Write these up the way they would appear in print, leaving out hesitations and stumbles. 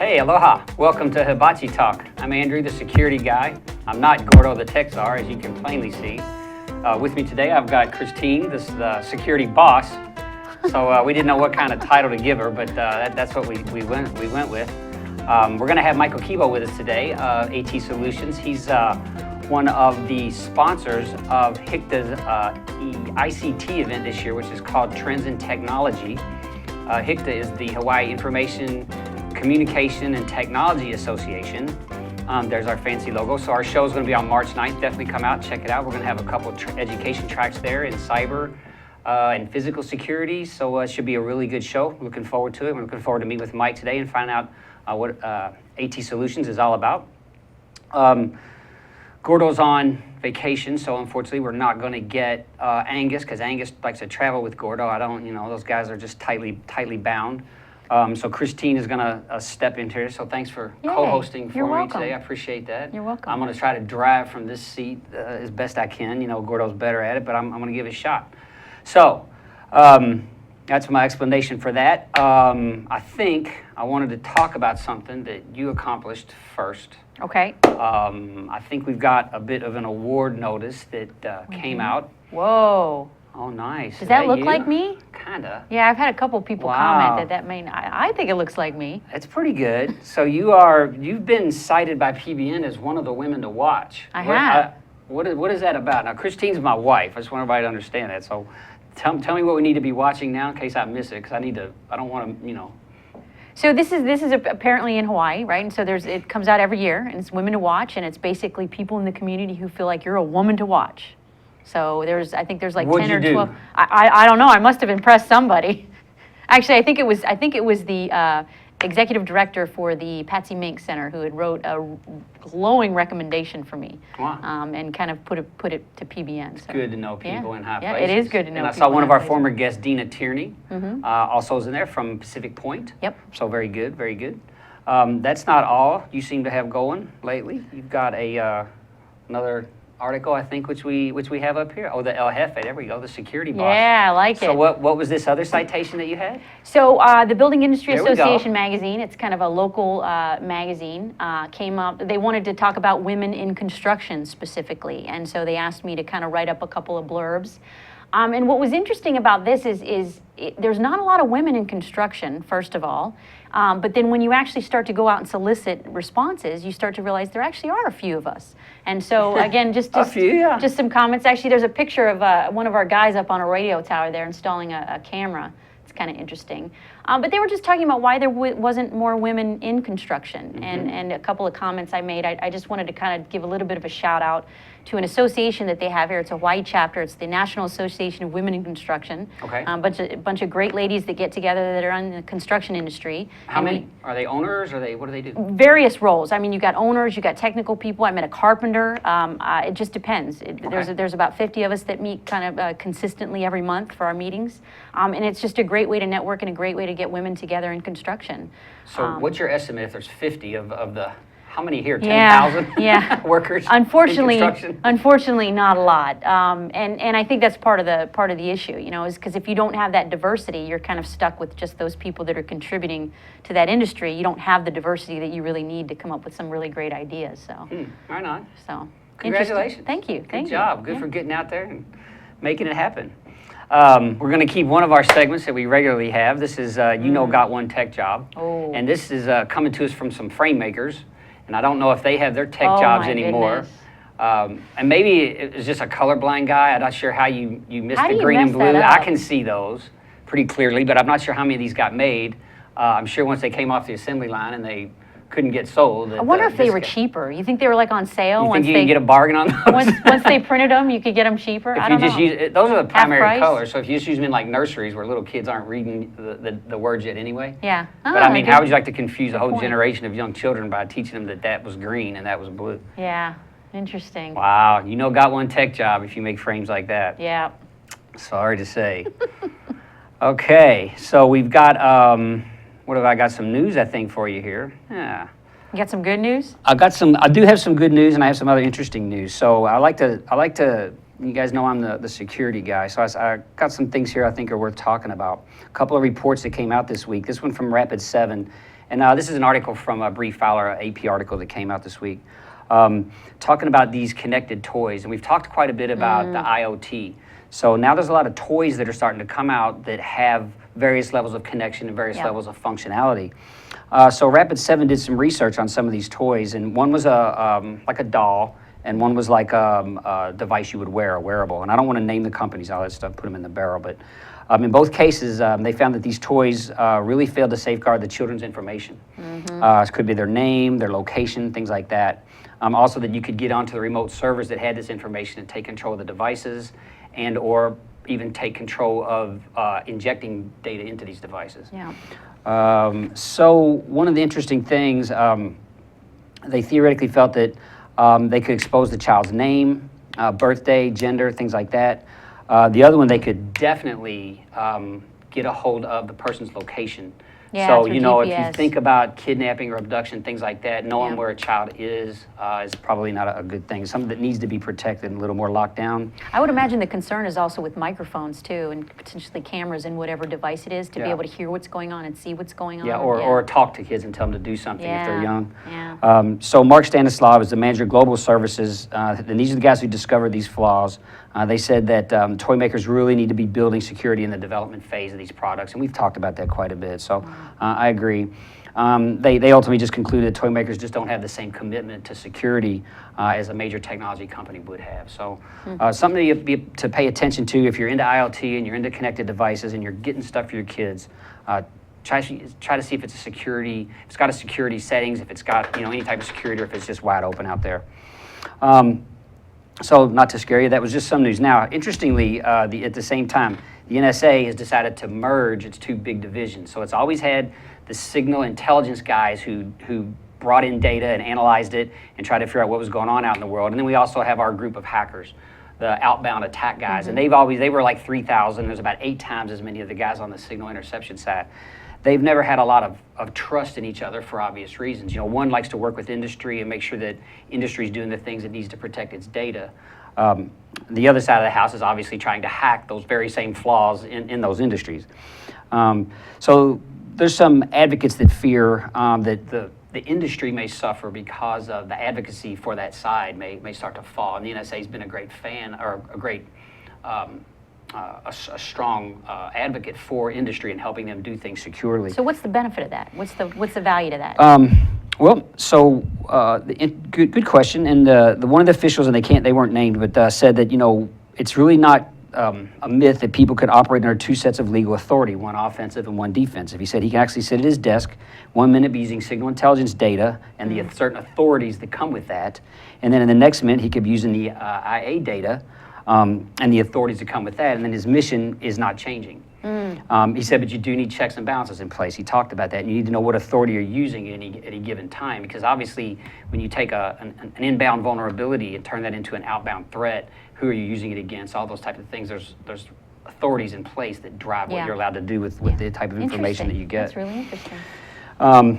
Hey, aloha. Welcome to Hibachi Talk. I'm Andrew, the security guy. I'm not Gordo, the tech czar, as you can plainly see. With me today, I've got Christine, the security boss. So we didn't know what kind of title to give her, but that's what we went with. We're going to have Michael Kebo with us today, ATSolutions. He's one of the sponsors of HICTA's ICT event this year, which is called Trends in Technology. HICTA is the Hawaii Information Communication and Technology Association. There's our fancy logo. So our show is going to be on March 9th. Definitely come out, check it out. We're going to have a couple education tracks there in cyber and physical security. So it should be a really good show. Looking forward to it. We're looking forward to meet with Mike today and find out what ATSolutions is all about. Gordo's on vacation, so unfortunately we're not going to get Angus, because Angus likes to travel with Gordo. I don't, those guys are just tightly bound. So Christine is going to step into here. So thanks for co-hosting for me today. I appreciate that. You're welcome. I'm going to try to drive from this seat as best I can. Gordo's better at it, but I'm going to give it a shot. So that's my explanation for that. I think I wanted to talk about something that you accomplished first. Okay. I think we've got a bit of an award notice that came out. Whoa. Oh, nice. Does that look like me? Kinda. Yeah, I've had a couple people comment that may not. I think it looks like me. It's pretty good. So you've been cited by PBN as one of the women to watch. I have. What is that about? Now, Christine's my wife. I just want everybody to understand that. So tell me what we need to be watching now in case I miss it, because I don't want to, So this is apparently in Hawaii, right? And so it comes out every year, and it's Women to Watch, and it's basically people in the community who feel like you're a woman to watch. So I think there's like What'd 10 or you 12. do? I don't know. I must have impressed somebody. Actually, I think it was the executive director for the Patsy Mink Center who had wrote a glowing recommendation for me. Wow. And kind of put it to PBN. It's good to know people in high places. Yeah, it is good to know. And I people saw one in of our high former guests, Dina Tierney, also is in there from Pacific Point. Yep. So very good, very good. That's not all you seem to have going lately. You've got another article, I think, which we have up here. Oh, the El Jefe, there we go, the security boss. Yeah, I like it. So what was this other citation that you had? So the Building Industry There we go. Association magazine, it's kind of a local magazine, came up. They wanted to talk about women in construction specifically, and so they asked me to kind of write up a couple of blurbs. And what was interesting about this is there's not a lot of women in construction, first of all. But then when you actually start to go out and solicit responses, you start to realize there actually are a few of us. And so again, just A few, yeah. just some comments. Actually, there's a picture of one of our guys up on a radio tower there installing a camera. It's kind of interesting. But they were just talking about why there wasn't more women in construction. And a couple of comments I made, I just wanted to kind of give a little bit of a shout out to an association that they have here. It's a Hawaii chapter. It's the National Association of Women in Construction. Okay. Bunch of great ladies that get together that are in the construction industry. How many? Are they owners? What do they do? Various roles. I mean, you got owners, you got technical people. I met a carpenter. It just depends. There's about 50 of us that meet kind of consistently every month for our meetings. And it's just a great way to network and a great way to get women together in construction. So what's your estimate if there's 50 of the, how many here, 10,000 workers in construction? Unfortunately, not a lot. And I think that's part of the issue, is because if you don't have that diversity, you're kind of stuck with just those people that are contributing to that industry. You don't have the diversity that you really need to come up with some really great ideas. So, right on. So, congratulations. Thank you. Good job. Good for getting out there and making it happen. We're going to keep one of our segments that we regularly have. This is Got One Tech Job. Oh. And this is coming to us from some frame makers. And I don't know if they have their tech jobs anymore. And maybe it's just a colorblind guy. I'm not sure how you missed the green and blue. I can see those pretty clearly, but I'm not sure how many of these got made. I'm sure once they came off the assembly line and they couldn't get sold. I wonder if they were cheaper. You think they were like on sale? You think you can get a bargain on those? once they printed them, you could get them cheaper? If I you don't just know. use those are the primary price? colors. So if you just use them in like nurseries where little kids aren't reading the words yet anyway. Yeah. But I mean, how would you like to confuse a whole point. generation of young children by teaching them that that was green and that was blue? Yeah. Interesting. Wow, you know, got one tech job if you make frames like that. Yeah. Sorry to say. Okay, so we've got what have I got? Some news I think for you here. Yeah. You got some good news? I do have some good news, and I have some other interesting news. So I like to. You guys know I'm the security guy, so I got some things here I think are worth talking about. A couple of reports that came out this week. This one from Rapid7, and this is an article from a Brief Fowler AP article that came out this week, talking about these connected toys, and we've talked quite a bit about the IoT. So now there's a lot of toys that are starting to come out that have various levels of connection and various levels of functionality. So Rapid7 did some research on some of these toys, and one was like a doll, and one was like a device you would wear, a wearable. And I don't want to name the companies, I'll just put them in the barrel, but in both cases, they found that these toys really failed to safeguard the children's information. It could be their name, their location, things like that. Also that you could get onto the remote servers that had this information and take control of the devices and or even take control of injecting data into these devices. Yeah. So one of the interesting things, they theoretically felt that they could expose the child's name, birthday, gender, things like that. The other one, they could definitely get a hold of the person's location. Yeah, so, through you know, GPS. if you think about kidnapping or abduction, things like that, knowing where a child is probably not a good thing. Something that needs to be protected and a little more locked down. I would imagine the concern is also with microphones too, and potentially cameras in whatever device it is to be able to hear what's going on and see what's going on. Yeah, or talk to kids and tell them to do something if they're young. Yeah. So Mark Stanislav is the manager of global services, and these are the guys who discovered these flaws. They said that toy makers really need to be building security in the development phase of these products, and we've talked about that quite a bit, so I agree. They ultimately just concluded that toy makers just don't have the same commitment to security as a major technology company would have. So something to pay attention to if you're into IoT and you're into connected devices and you're getting stuff for your kids. Try to see if it's if it's got a security settings, if it's got any type of security, or if it's just wide open out there. So not to scare you, that was just some news. Now, interestingly, at the same time, the NSA has decided to merge its two big divisions. So it's always had the signal intelligence guys who brought in data and analyzed it and tried to figure out what was going on out in the world. And then we also have our group of hackers, the outbound attack guys. And they were like 3,000. There's about 8 times as many of the guys on the signal interception side. They've never had a lot of trust in each other for obvious reasons. One likes to work with industry and make sure that industry is doing the things it needs to protect its data. The other side of the house is obviously trying to hack those very same flaws in those industries. So there's some advocates that fear that the industry may suffer because of the advocacy for that side may start to fall. And the NSA has been a great fan, or a great a strong advocate for industry and helping them do things securely. So what's the benefit of that? What's the value to that? Good question. And one of the officials, and they weren't named, but said that it's really not a myth that people could operate under 2 sets of legal authority, one offensive and one defensive. He said he can actually sit at his desk, 1 minute be using signal intelligence data and the certain authorities that come with that, and then in the next minute he could be using the IA data and the authorities that come with that, and then his mission is not changing. He said, but you do need checks and balances in place. He talked about that, and you need to know what authority you're using at any given time, because obviously when you take an inbound vulnerability and turn that into an outbound threat, who are you using it against, all those types of things, there's authorities in place that drive what you're allowed to do with the type of information that you get. That's really interesting. A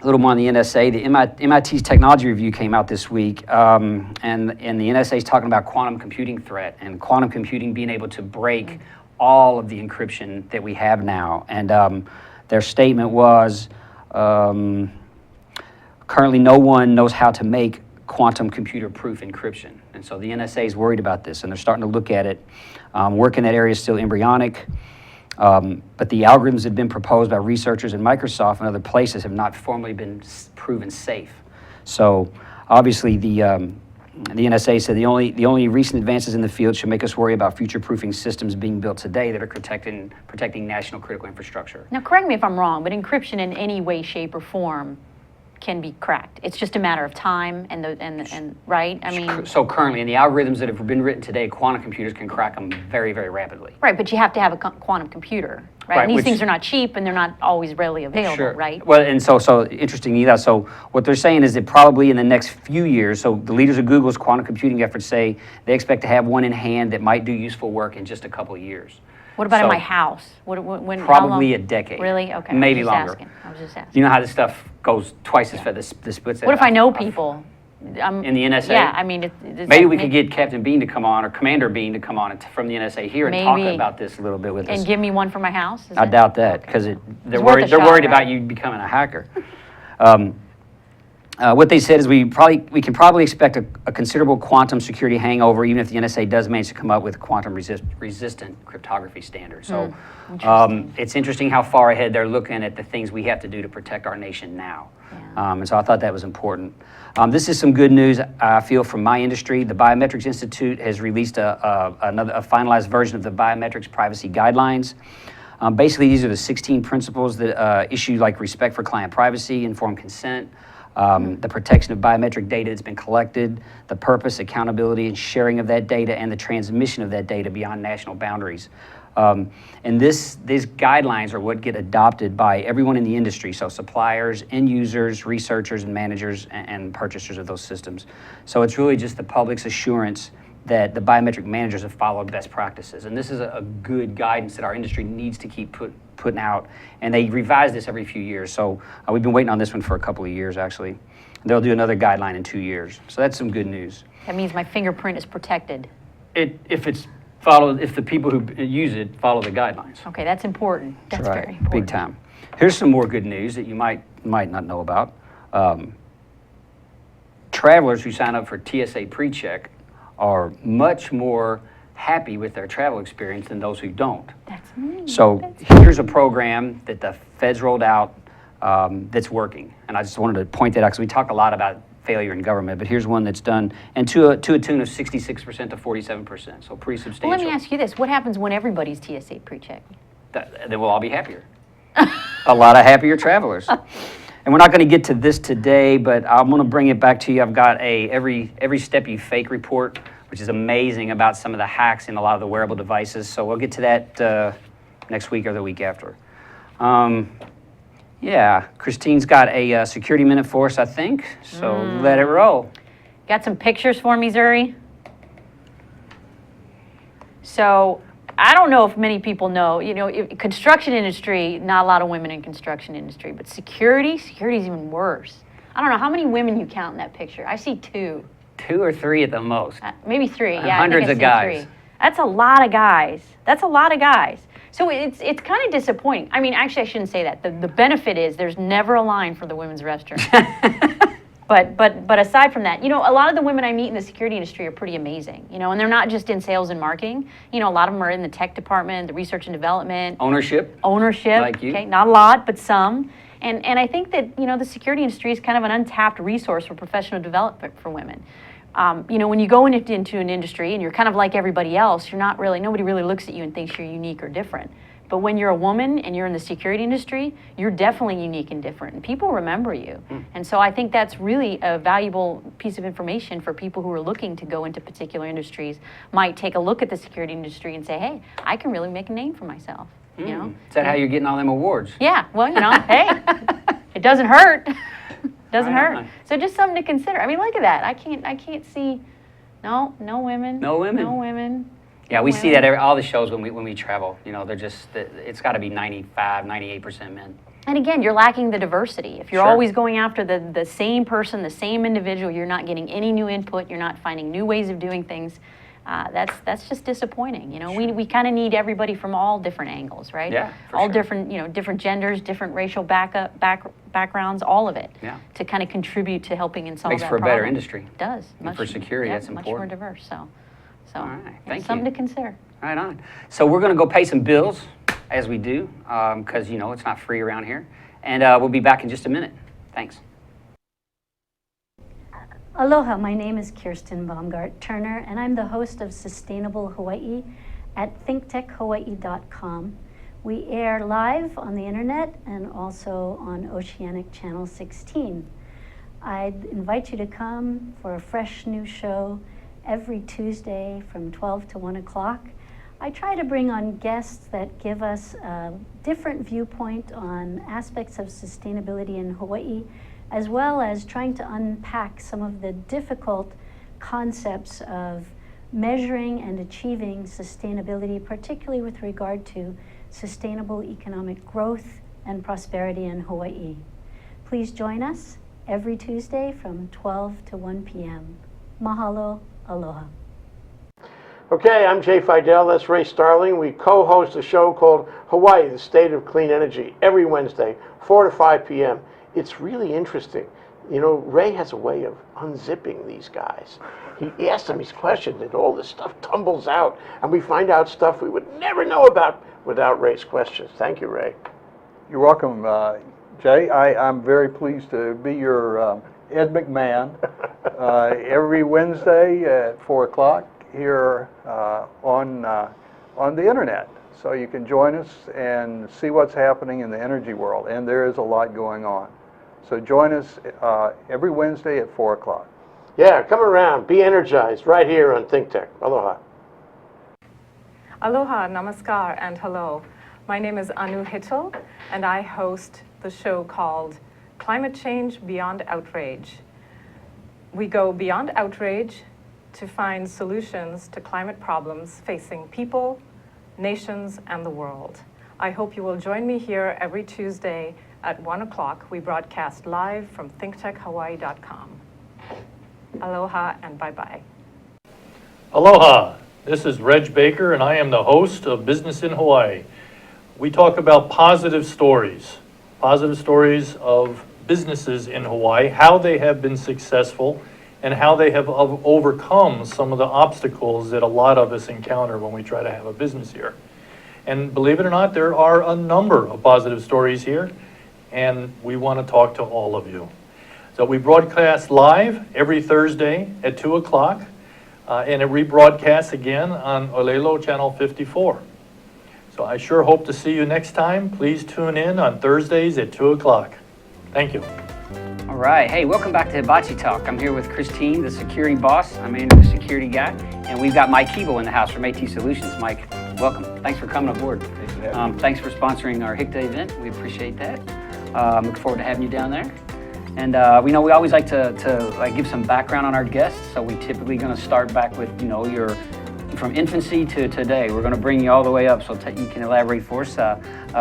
little more on the NSA. The MIT's technology review came out this week, and the NSA is talking about quantum computing threat and quantum computing being able to break all of the encryption that we have now. And their statement was, currently no one knows how to make quantum computer-proof encryption. And so the NSA is worried about this, and they're starting to look at it. Work in that area is still embryonic. But the algorithms that have been proposed by researchers in Microsoft and other places have not formally been proven safe. So obviously the NSA said the only recent advances in the field should make us worry about future-proofing systems being built today that are protecting national critical infrastructure. Now correct me if I'm wrong, but encryption in any way, shape, or form can be cracked. It's just a matter of time and right? I mean, So currently, in the algorithms that have been written today, quantum computers can crack them very, very rapidly. right, but you have to have a quantum computer, right? Right, And these which- things are not cheap and they're not always readily available, right? Well, and so interesting, Ela. So what they're saying is that probably in the next few years, so the leaders of Google's quantum computing efforts say they expect to have one in hand that might do useful work in just a couple of years. What about in So- my house? When, how Probably long? a decade. Really? Okay. Maybe I was just longer. asking. I was just asking. You know how this stuff goes twice as fast. This splits. What if I know people? In the NSA? Yeah, I mean, does Maybe that we make- could get Captain Bean to come on, or Commander Bean to come on from the NSA here and talk Maybe. about this a little bit with us. and give me one for my house? Is I it? doubt that, Okay. because they're It's worth a worried. They're shot, worried about right? you becoming a hacker. What they said is we can probably expect a considerable quantum security hangover, even if the NSA does manage to come up with quantum resistant cryptography standards. So it's interesting how far ahead they're looking at the things we have to do to protect our nation now. Yeah. And so I thought that was important. This is some good news, I feel, from my industry. The Biometrics Institute has released a finalized version of the Biometrics Privacy Guidelines. Basically, these are the 16 principles that issue like respect for client privacy, informed consent, the protection of biometric data that's been collected, the purpose, accountability, and sharing of that data, and the transmission of that data beyond national boundaries. And these guidelines are what get adopted by everyone in the industry, so suppliers, end users, researchers, and managers, and purchasers of those systems. So it's really just the public's assurance that the biometric managers have followed best practices. And this is a good guidance that our industry needs to keep putting out. And they revise this every few years. So we've been waiting on this one for a couple of years, actually. They'll do another guideline in 2 years. So that's some good news. That means my fingerprint is protected. If the people who use it follow the guidelines. Okay, that's important. That's right. very important. Big time. Here's some more good news that you might not know about. Travelers who sign up for TSA PreCheck are much more happy with their travel experience than those who don't. That's me. So here's a program that the feds rolled out that's working. And I just wanted to point that out because we talk a lot about failure in government, but here's one that's done, and to a tune of 66% to 47%, so pretty substantial. Well, let me ask you this. What happens when everybody's TSA PreCheck? Then we'll all be happier. A lot of happier travelers. And we're not going to get to this today, but I'm going to bring it back to you. I've got a every step you fake report, which is amazing about some of the hacks in a lot of the wearable devices. So we'll get to that next week or the week after. Yeah, Christine's got a security minute for us, I think. So let it roll. Got some pictures for me, Zuri? So I don't know if many people know, construction industry, not a lot of women in construction industry, but security is even worse. I don't know, how many women you count in that picture? I see 2. 2 or 3 at the most. Maybe 3, yeah. Hundreds I of think I see guys. 3. That's a lot of guys. That's a lot of guys. So it's kind of disappointing. I mean, actually, I shouldn't say that. The benefit is there's never a line for the women's restroom. But aside from that, a lot of the women I meet in the security industry are pretty amazing, and they're not just in sales and marketing. A lot of them are in the tech department, the research and development. Ownership. Like you. Okay, not a lot, but some. And I think that, the security industry is kind of an untapped resource for professional development for women. When you go into an industry and you're kind of like everybody else, nobody really looks at you and thinks you're unique or different. But when you're a woman and you're in the security industry, you're definitely unique and different, and people remember you. And so I think that's really a valuable piece of information for people who are looking to go into particular industries, might take a look at the security industry and say, hey, I can really make a name for myself. Is that how you're getting all them awards? Yeah, well, hey, it doesn't hurt. Doesn't Right hurt. on. So just something to consider. I mean, look at that. I can't see. No women. No women. No women. Yeah, we see women. that all the shows when we travel. They're just, it's got to be 95, 98% men. And again, you're lacking the diversity. If you're Sure. always going after the same person, the same individual, you're not getting any new input. You're not finding new ways of doing things. That's just disappointing. We kind of need everybody from all different angles, right? Yeah, for all sure. different, different genders, different racial backgrounds, all of it. Yeah. To kind of contribute to helping and solve Makes that for a better problem. industry. It does. And for security, yeah, that's much more important. diverse. So All right, it's thank something you. to consider. Right on. So we're going to go pay some bills, as we do, because, it's not free around here. And we'll be back in just a minute. Thanks. Aloha, my name is Kirsten Baumgart-Turner, and I'm the host of Sustainable Hawaii at thinktechhawaii.com. We air live on the internet and also on Oceanic Channel 16. I'd invite you to come for a fresh new show every Tuesday from 12 to 1 o'clock. I try to bring on guests that give us a different viewpoint on aspects of sustainability in Hawaii, as well as trying to unpack some of the difficult concepts of measuring and achieving sustainability, particularly with regard to sustainable economic growth and prosperity in Hawaii. Please join us every Tuesday from 12 to 1 p.m. Mahalo, aloha. Okay, I'm Jay Fidel, that's Ray Starling. We co-host a show called Hawaii, the State of Clean Energy, every Wednesday, 4 to 5 p.m. It's really interesting. You know, Ray has a way of unzipping these guys. He asks them these questions and all this stuff tumbles out, and we find out stuff we would never know about without Ray's questions. Thank you, Ray. You're welcome, Jay. I'm very pleased to be your Ed McMahon every Wednesday at 4 o'clock here on the internet. So you can join us and see what's happening in the energy world, and there is a lot going on. So join us every Wednesday at 4 o'clock. Yeah, come around, be energized, right here on Think Tech. Aloha. Aloha, namaskar, and hello. My name is Anu Hitchell, and I host the show called Climate Change Beyond Outrage. We go beyond outrage to find solutions to climate problems facing people, nations, and the world. I hope you will join me here every Tuesday at 1 o'clock. We broadcast live from thinktechhawaii.com. Aloha and bye-bye. Aloha, this is Reg Baker and I am the host of Business in Hawaii. We talk about positive stories of businesses in Hawaii, how they have been successful and how they have overcome some of the obstacles that a lot of us encounter when we try to have a business here. And believe it or not, there are a number of positive stories here, and we want to talk to all of you. So we broadcast live every Thursday at 2 o'clock, and it rebroadcasts again on Olelo Channel 54. So I sure hope to see you next time. Please tune in on Thursdays at 2 o'clock. Thank you. All right. Hey, welcome back to Hibachi Talk. I'm here with Christine, the security boss. I'm Andrew, the security guy. And we've got Mike Kebo in the house from ATSolutions. Mike, welcome. Thanks for coming aboard. Thanks for sponsoring our weekday event. We appreciate that. Look forward to having you down there. And we know we always like to give some background on our guests. So we typically going to start back with, your from infancy to today. We're going to bring you all the way up, so you can elaborate for us.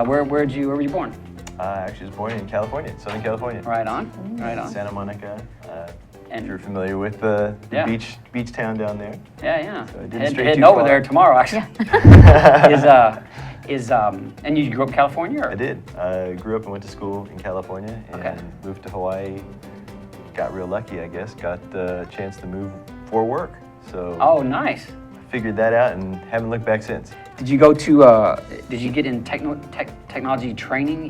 Where were you born? I actually was born in California, Southern California. Right on, right on. Santa Monica. And if you're familiar with the beach town down there. Yeah. So I didn't stray heading too over far. there tomorrow, actually. And you grew up in California? Or? I did. I grew up and went to school in California and moved to Hawaii. Got real lucky, I guess. Got the chance to move for work. So. Oh, nice. Figured that out and haven't looked back since. Did you go to? Did you get in technology training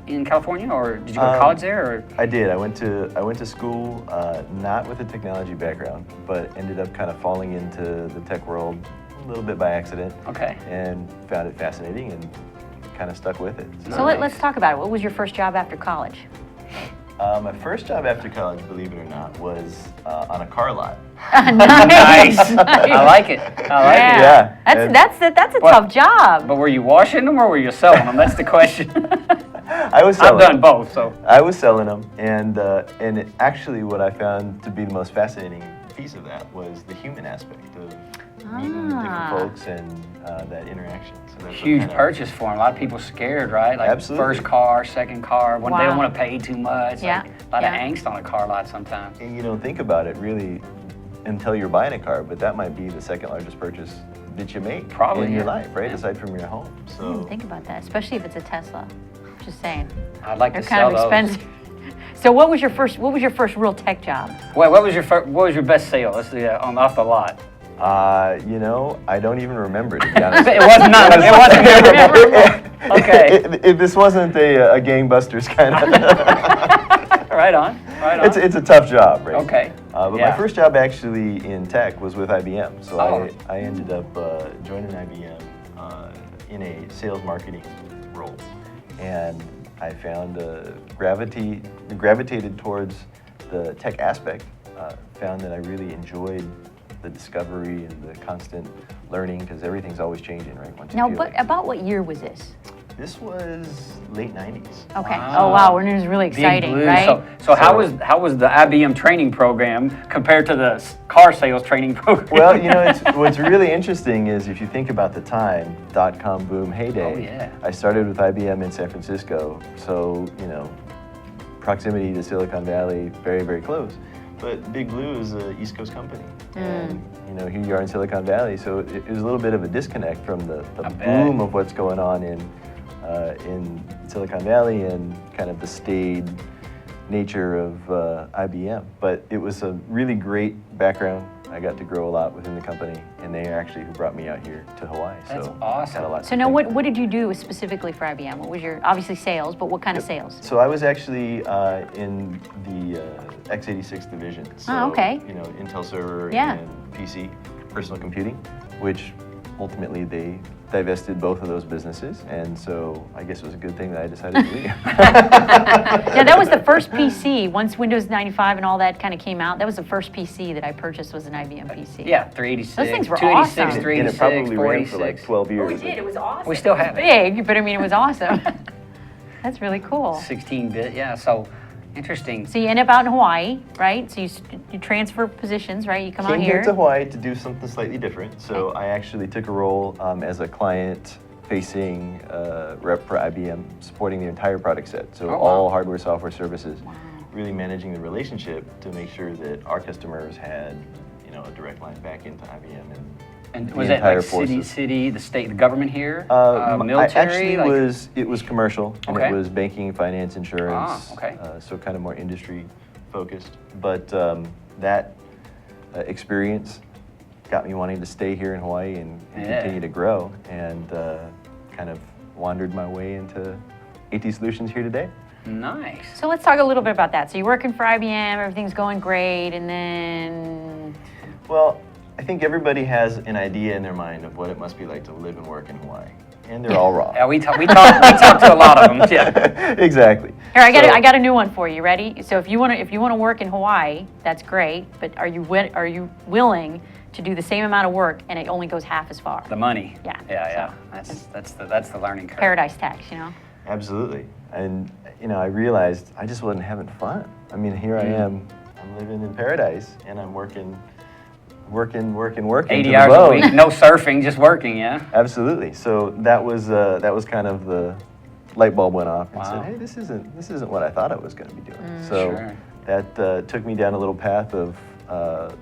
in California, or did you go to college there? Or? I did. I went to school not with a technology background, but ended up kind of falling into the tech world a little bit by accident. Okay. And found it fascinating and kind of stuck with it. So let's talk about it. What was your first job after college? My first job after college, believe it or not, was on a car lot. Nice. I like it. Yeah. That's a tough job. But were you washing them or were you selling them? That's the question. I was selling. I've done both, so. I was selling them, and actually, what I found to be the most fascinating piece of that was the human aspect of meeting different folks and that interaction. So that's huge purchase for them. A lot of people scared, right? Like Absolutely. First car, second car. When they don't want to pay too much. Yeah. Like a lot of angst on a car lot sometimes. And you don't think about it really until you're buying a car, but that might be the second largest purchase that you make in your life, right? Aside from your home. So I didn't think about that, especially if it's a Tesla. Just saying. I'd like They're to kind sell of those. expensive. So what was your first real tech job? Wait, what was your best sale? Let's do that off the lot. I don't even remember, to be honest. It was not. It wasn't memorable. Okay. If this wasn't a gangbusters kind of. Right on. It's a tough job, right? Okay. But my first job actually in tech was with IBM. So I ended up joining IBM in a sales marketing role, and I found gravitated towards the tech aspect, found that I really enjoyed the discovery and the constant learning, because everything's always changing, right? Once you Now, feel but it. about what year was this? This was late 90s. Okay. Wow. Oh wow, when it was really Big exciting, Blue. right? So how was the IBM training program compared to the car sales training program? Well, you know, what's really interesting is if you think about the time, dot-com boom heyday. Oh, yeah. I started with IBM in San Francisco, so, you know, proximity to Silicon Valley, very, very close. But Big Blue is an East Coast company. And, you know, here you are in Silicon Valley, so it was a little bit of a disconnect from the boom of what's going on in Silicon Valley and kind of the staid nature of IBM. But it was a really great background. I got to grow a lot within the company, and they are actually who brought me out here to Hawaii. That's so awesome. Got a lot So to now, thank what did you do specifically for IBM? What was your, obviously sales, but what kind of sales? So I was actually in the x86 division. So, okay. You know, Intel server Yeah. and PC, personal computing, which ultimately they divested both of those businesses, and so I guess it was a good thing that I decided to leave. Yeah, that was the first PC. Once Windows 95 and all that kind of came out, that was the first PC that I purchased was an IBM PC. Yeah, 386, Those things were 286, awesome. And 386, it probably ran for 486. like 12 years. It was awesome. We still have it. Big, but I mean, it was awesome. That's really cool. 16-bit, yeah. So interesting. So you end up out in Hawaii, right? So you transfer positions, right? You come out Came here. here to Hawaii to do something slightly different. So I actually took a role as a client-facing rep for IBM, supporting the entire product set. So Oh, wow. all hardware, software, services, really managing the relationship to make sure that our customers had, you know, a direct line back into IBM And the was that entire like city, the state, the government here? Actually, Like- it was commercial, and Okay. it was banking, finance, insurance. Ah, okay. So kind of more industry focused. But that experience got me wanting to stay here in Hawaii and Yeah. continue to grow, and kind of wandered my way into ATSolutions here today. Nice. So let's talk a little bit about that. So you're working for IBM, everything's going great, and then Well, I think everybody has an idea in their mind of what it must be like to live and work in Hawaii, and they're all wrong. Yeah, we talk to a lot of them. Yeah. Exactly. here I So- got a new one for you. Ready? So if you want to work in Hawaii, that's great. But are you willing to do the same amount of work and it only goes half as far? The money. Yeah, Yeah. so- That's the learning curve. Paradise tax, you know. Absolutely. And, you know, I realized I just wasn't having fun. I mean, here I am, I'm living in paradise, and I'm working 80 to the hours a bone. week, no surfing, just working. Yeah. Absolutely. So that was kind of the light bulb went off and Wow. said, hey, this isn't what I thought I was going to be doing. So Sure. that took me down a little path of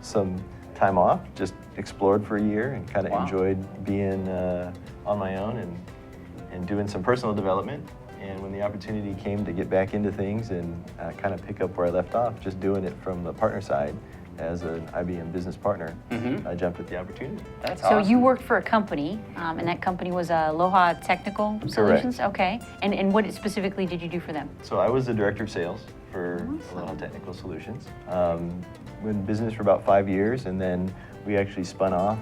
some time off, just explored for a year and kind of Wow. enjoyed being on my own and doing some personal development. And when the opportunity came to get back into things and kind of pick up where I left off, just doing it from the partner side as an IBM business partner, I jumped at the opportunity. That's So awesome. you worked for a company, and that company was Aloha Technical Solutions. Okay. And what specifically did you do for them? So I was the director of sales for Aloha Technical Solutions. Been in business for about 5 years, and then we actually spun off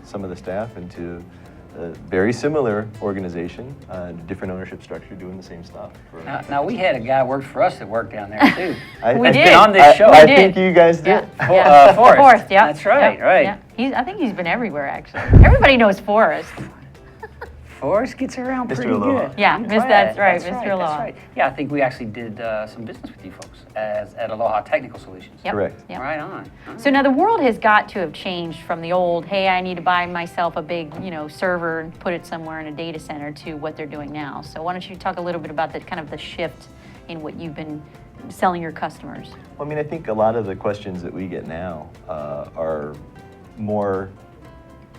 some of the staff into a very similar organization, different ownership structure, doing the same stuff. Now we had a guy worked for us that worked down there too. We Has did. been on this show. I did. think you guys did. Forrest. Forrest, yeah. That's right, yeah, right. Yeah. I think he's been everywhere, actually. Everybody knows Forrest. Forrest gets around Mr. pretty Aloha. good. Yeah, I'm that's glad. right, That's Mr. Aloha. That's right. Yeah, I think we actually did some business with you folks at Aloha Technical Solutions. Yep. Correct. Yep. Right on. So now the world has got to have changed from the old, hey, I need to buy myself a big, server and put it somewhere in a data center, to what they're doing now. So why don't you talk a little bit about the shift in what you've been selling your customers? Well, I mean, I think a lot of the questions that we get now are more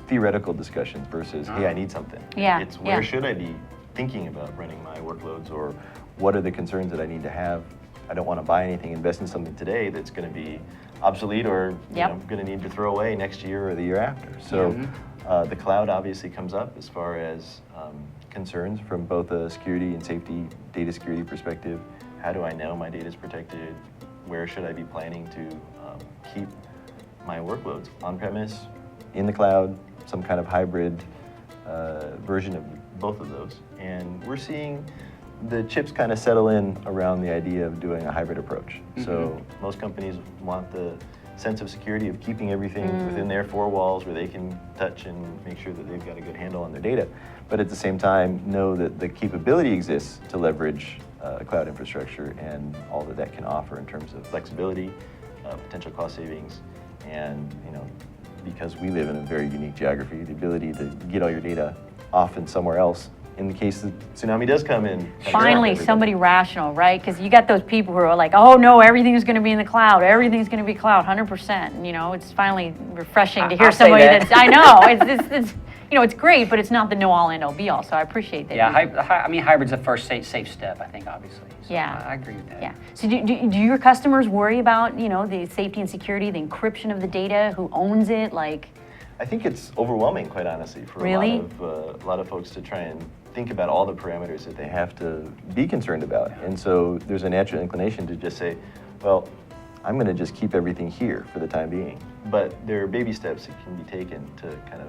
theoretical discussions versus, hey, I need something. Yeah, It's where yeah. should I be thinking about running my workloads, or what are the concerns that I need to have? I don't want to buy anything, invest in something today that's going to be obsolete or Yep. going to need to throw away next year or the year after. So the cloud obviously comes up as far as concerns from both a security and safety, data security perspective. How do I know my data is protected? Where should I be planning to keep my workloads? On-premise, in the cloud, some kind of hybrid version of both of those. And we're seeing the chips kind of settle in around the idea of doing a hybrid approach. So most companies want the sense of security of keeping everything within their four walls where they can touch and make sure that they've got a good handle on their data. But at the same time, know that the capability exists to leverage cloud infrastructure and all that that can offer in terms of flexibility, potential cost savings, and because we live in a very unique geography, the ability to get all your data off in somewhere else in the case the tsunami does come in. Finally, somebody rational, right? Because you got those people who are like, oh no, everything's going to be in the cloud. Everything's going to be cloud, 100%. And, it's finally refreshing to hear somebody that's, I know, it's it's great, but it's not the know-all, end-all, be-all. So I appreciate that. Yeah, I mean, hybrid's the first safe step, I think, obviously. So Yeah. I agree with that. Yeah. So do your customers worry about, the safety and security, the encryption of the data, who owns it, like? I think it's overwhelming, quite honestly, for Really? a lot of folks to try and think about all the parameters that they have to be concerned about. And so there's a natural inclination to just say, well, I'm going to just keep everything here for the time being. But there are baby steps that can be taken to kind of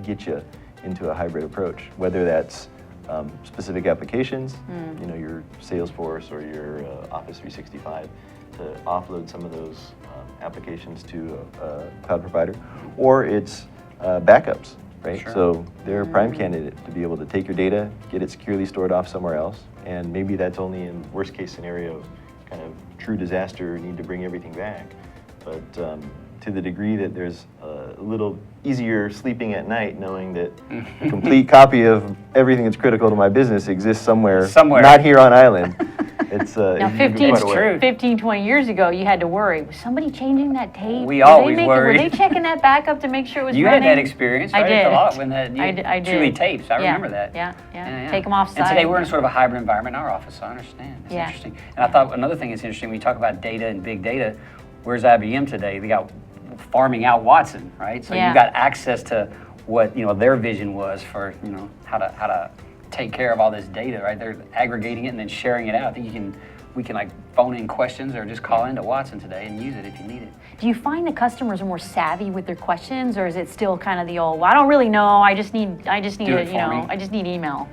get you into a hybrid approach, whether that's specific applications, your Salesforce or your Office 365, to offload some of those applications to a cloud provider, or it's backups, right? Sure. So they're a prime candidate to be able to take your data, get it securely stored off somewhere else, and maybe that's only in worst case scenario, kind of true disaster, need to bring everything back. But to the degree that there's a little easier sleeping at night knowing that a complete copy of everything that's critical to my business exists somewhere. Not here on island. It's Now, 15, 20 years ago, you had to worry. Was somebody changing that tape? We always Were worried. they checking that back up to make sure it was You running? had that experience, right? I did. A lot when that I did. Chewy tapes. I Yeah. remember that. Yeah. Take them off site. And today we're in sort of a hybrid environment in our office, so I understand. It's interesting. And I thought another thing that's interesting, when you talk about data and big data, where's IBM today? They got farming out Watson, right? So you've got access to what their vision was for how to take care of all this data, right? They're aggregating it and then sharing it out. I think we can like phone in questions or just call into Watson today and use it if you need it. Do you find the customers are more savvy with their questions, or is it still kind of the old, well, I don't really know, I just need Do it for me. I just need email?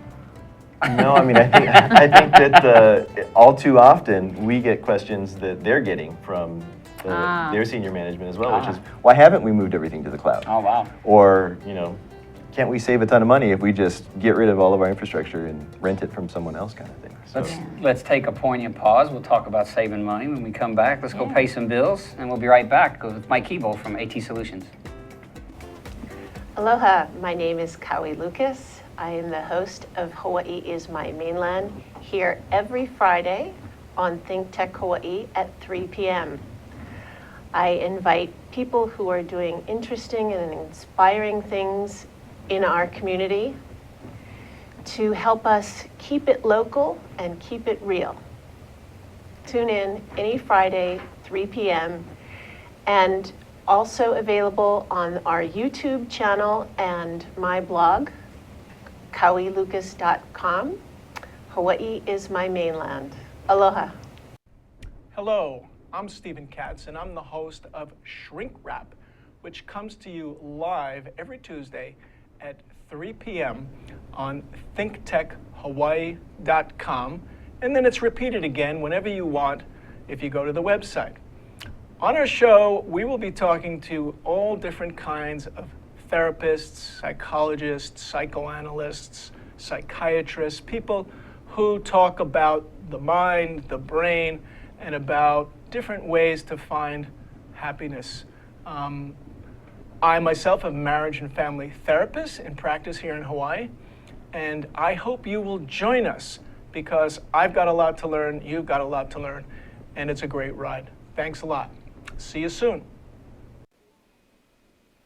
No, I mean, I think that all too often we get questions that they're getting from their senior management as well, which is, why haven't we moved everything to the cloud? Oh, wow. Or, can't we save a ton of money if we just get rid of all of our infrastructure and rent it from someone else, kind of thing. So, Let's take a poignant pause. We'll talk about saving money when we come back. Let's go pay some bills, and we'll be right back with Mike Kebo from ATSolutions. Aloha, my name is Kaui Lucas. I am the host of Hawaii is My Mainland, here every Friday on Think Tech Hawaii at 3 p.m. I invite people who are doing interesting and inspiring things in our community to help us keep it local and keep it real. Tune in any Friday, 3 p.m. and also available on our YouTube channel and my blog, kauilucas.com. Hawaii is my mainland. Aloha. Hello, I'm Stephen Katz, and I'm the host of Shrink Wrap, which comes to you live every Tuesday at 3 p.m. on thinktechhawaii.com, and then it's repeated again whenever you want if you go to the website. On our show, we will be talking to all different kinds of therapists, psychologists, psychoanalysts, psychiatrists, people who talk about the mind, the brain, and about different ways to find happiness. I myself am a marriage and family therapist in practice here in Hawaii, and I hope you will join us because I've got a lot to learn, you've got a lot to learn, and it's a great ride. Thanks a lot. See you soon.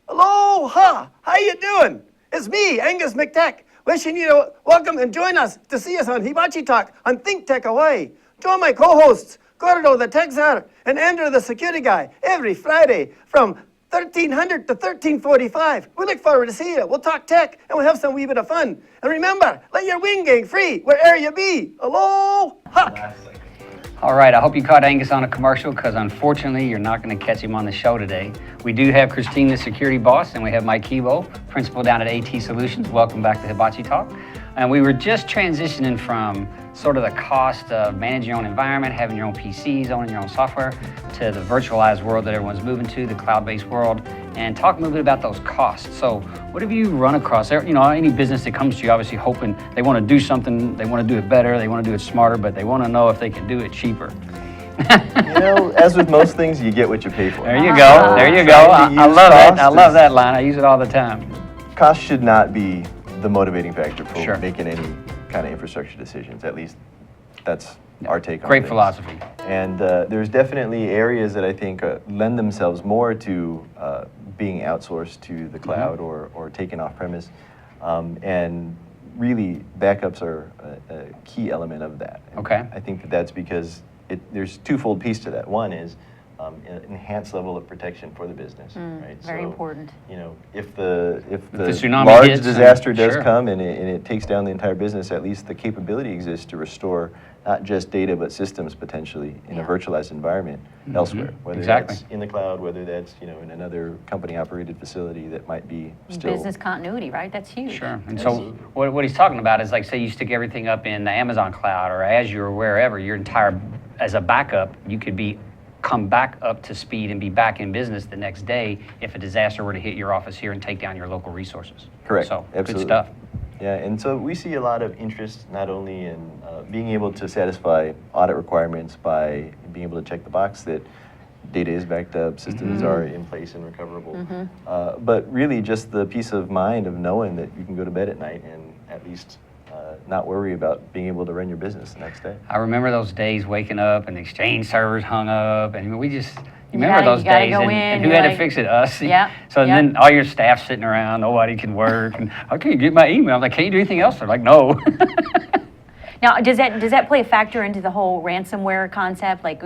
Aloha! How you doing? It's me, Angus McTech, wishing you to welcome and join us to see us on Hibachi Talk on Think Tech Hawaii. Join my co-hosts, Gordo the Tech Czar and Andrew the Security Guy, every Friday from 1300 to 1345. We look forward to see you. We'll talk tech and we'll have some wee bit of fun. And remember, let your wing gang free wherever you be. Aloha! All right, I hope you caught Angus on a commercial because unfortunately you're not going to catch him on the show today. We do have Christine, the security boss, and we have Mike Kebo, principal down at ATSolutions. Welcome back to Hibachi Talk. And we were just transitioning from sort of the cost of managing your own environment, having your own PCs, owning your own software, to the virtualized world that everyone's moving to, the cloud-based world, and talk a little bit about those costs. So what have you run across? You know, any business that comes to you, obviously hoping they want to do something, they want to do it better, they want to do it smarter, but they want to know if they can do it cheaper. You know, as with most things, you get what you pay for. There you go. There you go. I love that. I love that line. I use it all the time. Cost should not be the motivating factor for Sure. making any kind of infrastructure decisions. At least that's our take on Great things. philosophy. And there's definitely areas that I think lend themselves more to being outsourced to the cloud or taken off premise. And really, backups are a key element of that. And Okay. I think that that's because there's twofold piece to that. One is an enhanced level of protection for the business, right? Very important. You know, if the tsunami large hits, disaster does sure. come and it takes down the entire business, at least the capability exists to restore not just data but systems potentially in a virtualized environment elsewhere, whether Exactly. that's in the cloud, whether that's in another company-operated facility that might be still Business continuity, right? That's huge. Sure. And so what he's talking about is, like, say you stick everything up in the Amazon cloud or Azure or wherever, your entire, as a backup, you could come back up to speed and be back in business the next day if a disaster were to hit your office here and take down your local resources. Correct. So Absolutely. good stuff. Yeah, and so we see a lot of interest not only in being able to satisfy audit requirements by being able to check the box that data is backed up, systems are in place and recoverable, but really just the peace of mind of knowing that you can go to bed at night and at least not worry about being able to run your business the next day. I remember those days waking up and the Exchange servers hung up, and we just, you remember gotta- those you gotta days, go and, in, and who you're had to like- fix it? Us. Yeah, So yeah. then all your staff sitting around, nobody can work, and I can't get my email. I'm like, can't you do anything else? They're like, no. Now, does that play a factor into the whole ransomware concept, like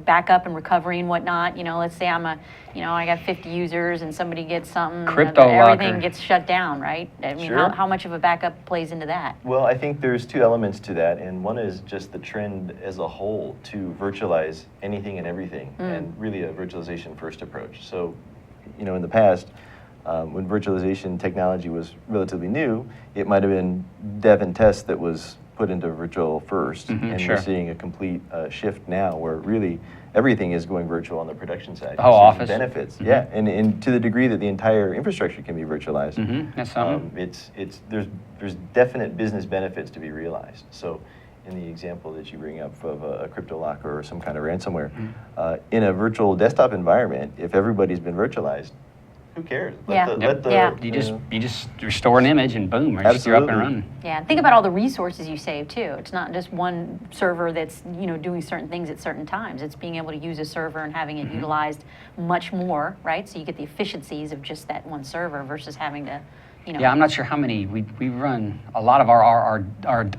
backup and recovery and whatnot? You know, let's say I got 50 users and somebody gets something, Crypto everything locker. gets shut down, right? I mean, Sure. how much of a backup plays into that? Well, I think there's two elements to that, and one is just the trend as a whole to virtualize anything and everything, and really a virtualization first approach. So, in the past, when virtualization technology was relatively new, it might have been dev and test that was put into virtual first, and sure. we're seeing a complete shift now where really everything is going virtual on the production side. The whole You're seeing office. benefits, yeah, and to the degree that the entire infrastructure can be virtualized, That's something. there's definite business benefits to be realized. So, in the example that you bring up of a crypto locker or some kind of ransomware, in a virtual desktop environment, if everybody's been virtualized, who cares? Yeah. You just restore an image and boom, you're up and Absolutely. running. Yeah, think about all the resources you save too. It's not just one server that's doing certain things at certain times. It's being able to use a server and having it utilized much more, right? So you get the efficiencies of just that one server versus having to, Yeah, I'm not sure how many. We run a lot of our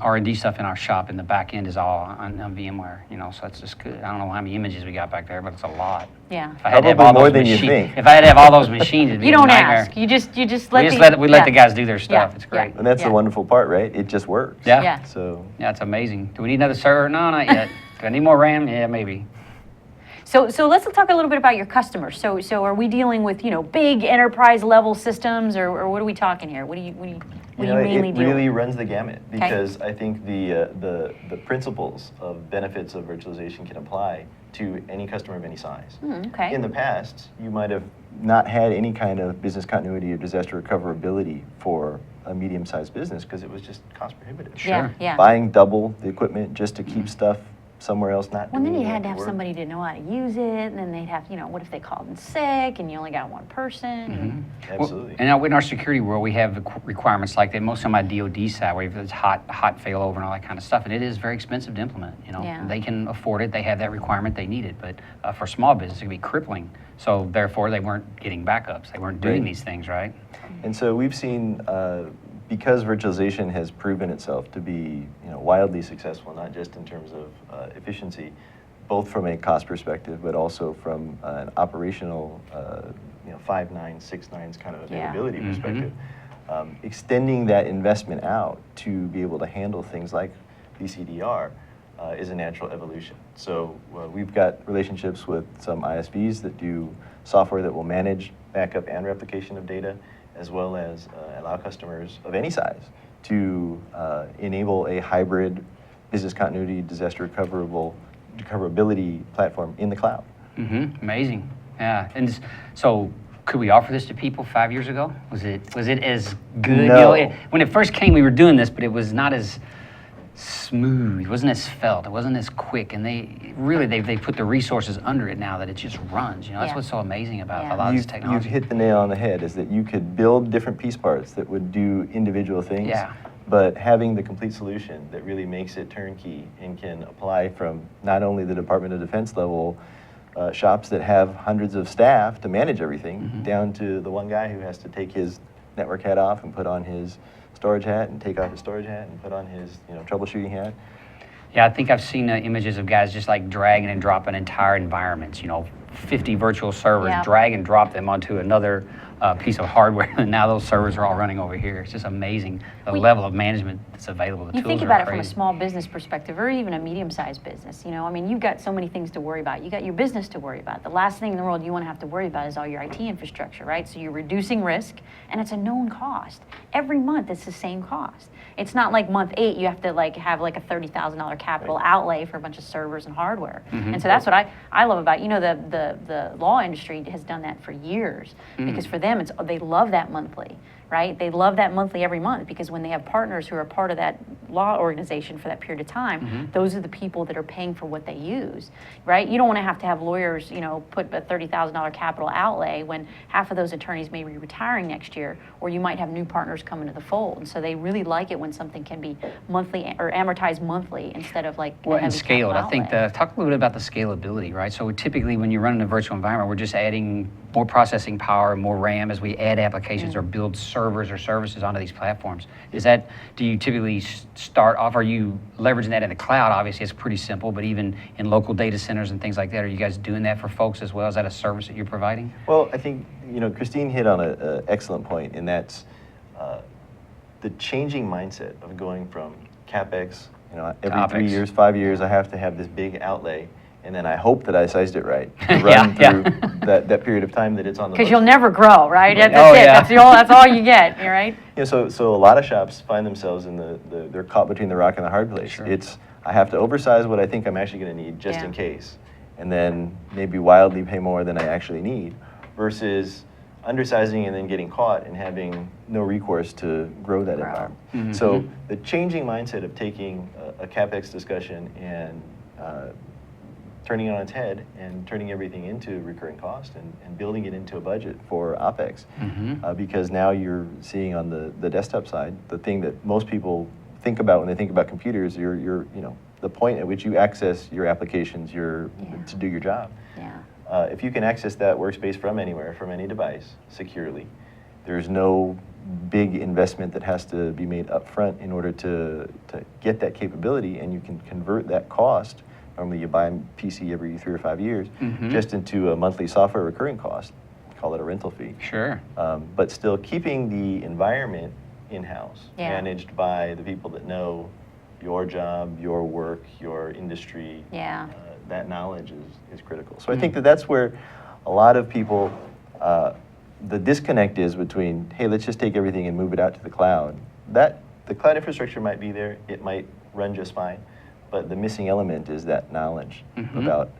R&D stuff in our shop, and the back end is all on VMware. So that's just good. I don't know how many images we got back there, but it's a lot. Yeah. If I had to have Probably all more those than you machines, think. if I had to have all those machines, it'd be You a don't nightmare. ask. You just let We let the guys do their stuff. Yeah, It's great. yeah. And that's the wonderful part, right? It just works. Yeah. Yeah. So, Yeah, it's amazing. Do we need another server? No, not yet. Do I need more RAM? Yeah, maybe. So let's talk a little bit about your customers. So are we dealing with big enterprise level systems, or what are we talking here? What do you mainly it deal really with? runs the gamut because I think the principles of benefits of virtualization can apply to any customer of any size. Okay. In the past, you might have not had any kind of business continuity or disaster recoverability for a medium-sized business because it was just cost prohibitive. Yeah, yeah. Buying double the equipment just to keep stuff somewhere else not Well, then doing you had to the have work. somebody to know how to use it, and then they'd have, what if they called in sick, and you only got one person? Absolutely. And now in our security world, we have requirements like that. Most of my DoD side, where it's hot failover and all that kind of stuff, and it is very expensive to implement. Yeah. They can afford it. They have that requirement. They need it. But for small business, it can be crippling. So therefore, they weren't getting backups. They weren't doing Right. these things right. And so we've seen, because virtualization has proven itself to be wildly successful, not just in terms of efficiency, both from a cost perspective, but also from an operational 5 nines, 6 nines kind of Yeah. availability perspective. Extending that investment out to be able to handle things like BCDR is a natural evolution. So we've got relationships with some ISVs that do software that will manage backup and replication of data, as well as allow customers of any size to enable a hybrid business continuity, disaster recoverability platform in the cloud. Amazing. Yeah. And so, could we offer this to people 5 years ago? Was it as good? No. When it first came, we were doing this, but it was not as smooth. It wasn't as felt. It wasn't as quick. And they put the resources under it now that it just runs. You know, that's Yeah. what's so amazing about Yeah. a lot of this You've technology. hit the nail on the head, is that you could build different piece parts that would do individual things, Yeah. but having the complete solution that really makes it turnkey and can apply from not only the Department of Defense level shops that have hundreds of staff to manage everything, down to the one guy who has to take his network hat off and put on his storage hat and take off his storage hat and put on his troubleshooting hat. Yeah, I think I've seen images of guys just like dragging and dropping entire environments, 50 virtual servers, Yeah. drag and drop them onto another piece of hardware, and now those servers are all running over here. It's just amazing the level of management that's available. The You tools think are about it from a crazy. small business perspective, or even a medium-sized business. I mean, you've got so many things to worry about. You got your business to worry about. The last thing in the world you want to have to worry about is all your IT infrastructure, right? So you're reducing risk, and it's a known cost. Every month, it's the same cost. It's not like month 8 you have to have a $30,000 capital outlay for a bunch of servers and hardware. And so that's what I love about the law industry has done that for years, because for them they love that monthly. Right? They love that monthly every month, because when they have partners who are part of that law organization for that period of time, those are the people that are paying for what they use, right? You don't want to have lawyers, put a $30,000 capital outlay when half of those attorneys may be retiring next year, or you might have new partners come into the fold. And so they really like it when something can be monthly or amortized monthly instead of a Well, and heavy scaled. capital I think outlay. talk a little bit about the scalability, right? So typically when you're running a virtual environment, we're just adding more processing power, more RAM as we add applications or build servers or services onto these platforms. Do you typically start off, are you leveraging that in the cloud? Obviously, it's pretty simple, but even in local data centers and things like that, are you guys doing that for folks as well? Is that a service that you're providing? Well, I think Christine hit on an excellent point, and that's the changing mindset of going from CapEx, every OpEx. 3 years, 5 years, I have to have this big outlay, and then I hope that I sized it right to Yeah, run yeah. through that period of time that it's on the Because books. you'll never grow, right? That's Oh, it. yeah. That's all you get, right? So a lot of shops find themselves in they're caught between the rock and the hard place. Sure. It's, I have to oversize what I think I'm actually going to need just Yeah. in case, and then maybe wildly pay more than I actually need, versus undersizing and then getting caught and having no recourse to grow that environment. So the changing mindset of taking a CapEx discussion and turning it on its head and turning everything into recurring cost and building it into a budget for OpEx. Because now you're seeing on the desktop side, the thing that most people think about when they think about computers, the point at which you access your applications to do your job. Yeah. If you can access that workspace from anywhere, from any device, securely, there's no big investment that has to be made up front in order to get that capability, and you can convert that cost. Normally you buy a PC every 3 or 5 years, just into a monthly software recurring cost. Call it a rental fee. Sure. But still keeping the environment in-house, Yeah. managed by the people that know your job, your work, your industry. Yeah. That knowledge is critical. So I think that's where a lot of people, the disconnect is between, hey, let's just take everything and move it out to the cloud. The cloud infrastructure might be there, it might run just fine, but the missing element is that knowledge about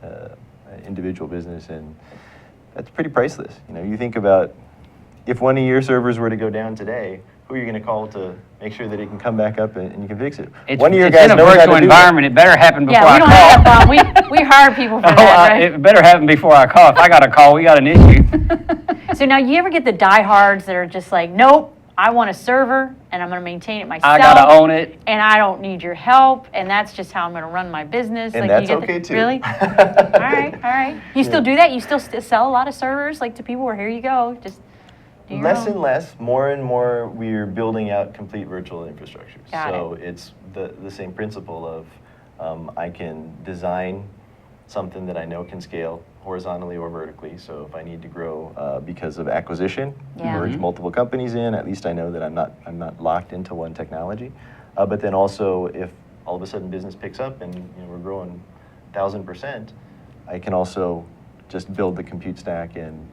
individual business, and that's pretty priceless. You think about if one of your servers were to go down today, who are you going to call to make sure that it can come back up and you can fix it? One of your It's guys in a knows how to virtual do that. environment. It better happen before Yeah, we I don't call. have that problem. We hire people for that, right? It better happen before I call. If I got a call, we got an issue. So now, you ever get the diehards that are just like, nope, I want a server, and I'm going to maintain it myself. I got to own it. And I don't need your help, and that's just how I'm going to run my business. And you that's get okay, too. Really? All right. You still do that? You still sell a lot of servers, to people where, here you go, just do your Less own? and less, more and more, we're building out complete virtual infrastructure. Got So it's the same principle of I can design something that I know can scale horizontally or vertically. So if I need to grow because of acquisition, Yeah. merge multiple companies in, at least I know that I'm not locked into one technology. But then also, if all of a sudden business picks up and we're growing 1,000%, I can also just build the compute stack and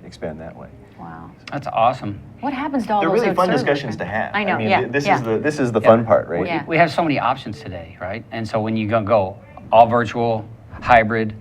expand that way. Wow. That's awesome. What happens to all They're those really fun servers, discussions right? to have. I know, mean, yeah, this yeah. is the fun part, right? Yeah. We have so many options today, right? And so when you go all virtual, hybrid,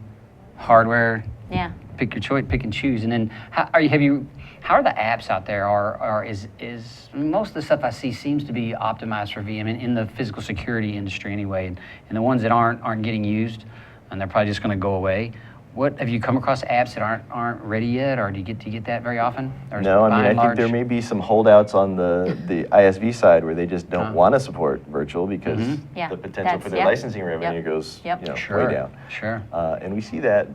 hardware, Yeah. pick your choice, pick and choose. And then how are the apps out there? Is most of the stuff I see seems to be optimized for VM in the physical security industry anyway, and the ones that aren't getting used, and they're probably just going to go away. What have you come across apps that aren't ready yet, or do you get that very often? Or is No, it by I mean, and I think there large- may be some holdouts on the ISV side where they just don't want to support virtual because Yeah, the potential that's- for their yep. licensing revenue Yep. goes Yep. Sure. way down. Sure. And we see that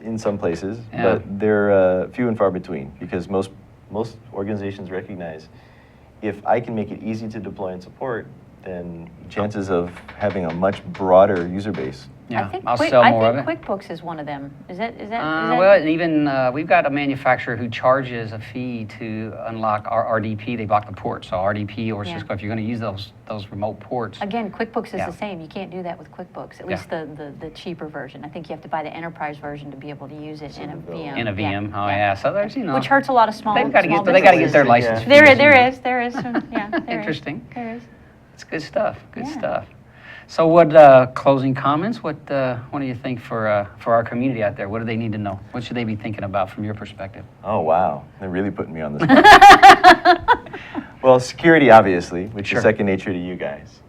in some places, Yeah. but they're few and far between because most organizations recognize if I can make it easy to deploy and support, then chances of having a much broader user base. Yeah, I think I'll sell more of it. QuickBooks is one of them. Is that? Well, and even we've got a manufacturer who charges a fee to unlock our RDP. They block the ports, so RDP or Yeah. Cisco. If you're going to use those remote ports, Again, QuickBooks is Yeah. the same. You can't do that with QuickBooks, at least the cheaper version. I think you have to buy the enterprise version to be able to use it in a VM. in a VM, Yeah. oh yeah. So there's Which hurts a lot of small. They've got to small get, but they got to get their businesses. license. Yeah. fees. There is. Yeah, there is. Interesting. There is. It's good stuff. Good Yeah. stuff. So, what closing comments? What do you think for our community out there? What do they need to know? What should they be thinking about from your perspective? Oh, wow. They're really putting me on the spot. Well, security, obviously, which Sure. is second nature to you guys.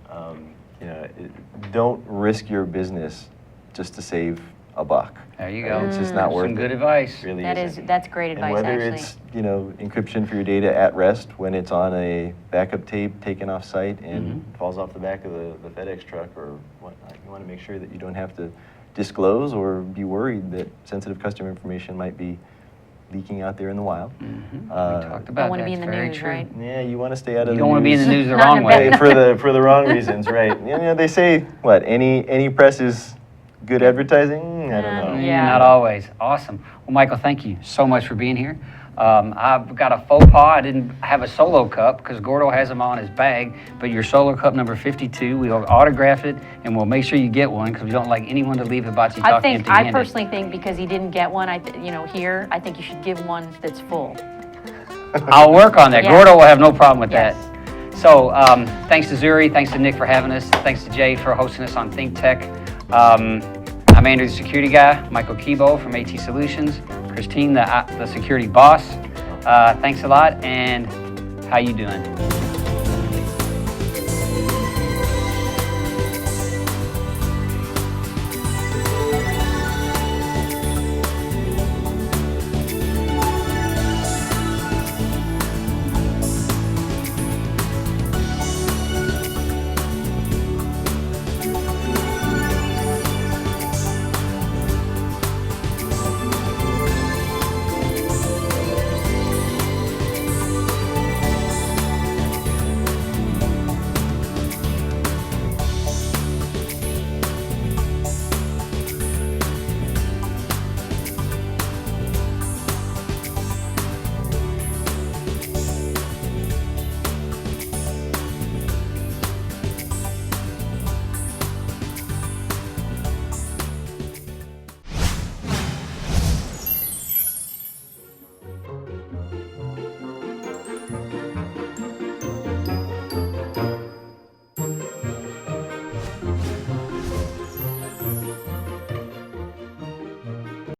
Don't risk your business just to save a buck. There you go. It's just not worth Some it. good advice. It really That isn't. that's great And advice, whether actually. it's, encryption for your data at rest when it's on a backup tape taken off site and falls off the back of the FedEx truck or whatnot, you want to make sure that you don't have to disclose or be worried that sensitive customer information might be leaking out there in the wild. We talked about Don't want to that. be in It's the very news, true. right? Yeah, you want to stay out of You the don't want to be in the news the Not wrong in a way. bad- for the wrong reasons, right? They say what any press is good advertising. I don't know. Yeah. Not always. Awesome. Well, Michael, thank you so much for being here. I've got a faux pas. I didn't have a solo cup because Gordo has them on his bag, but your solo cup number 52, we'll autograph it and we'll make sure you get one because we don't like anyone to leave Hibachi Talk I empty-handed. personally think because he didn't get one, here, I think you should give one that's full. I'll work on that. Yeah. Gordo will have no problem with Yes. that. So thanks to Zuri, thanks to Nick for having us, thanks to Jay for hosting us on Think Tech. I'm Andrew, the security guy, Michael Kebo from ATSolutions, Christine, the security boss. Thanks a lot, and how you doing?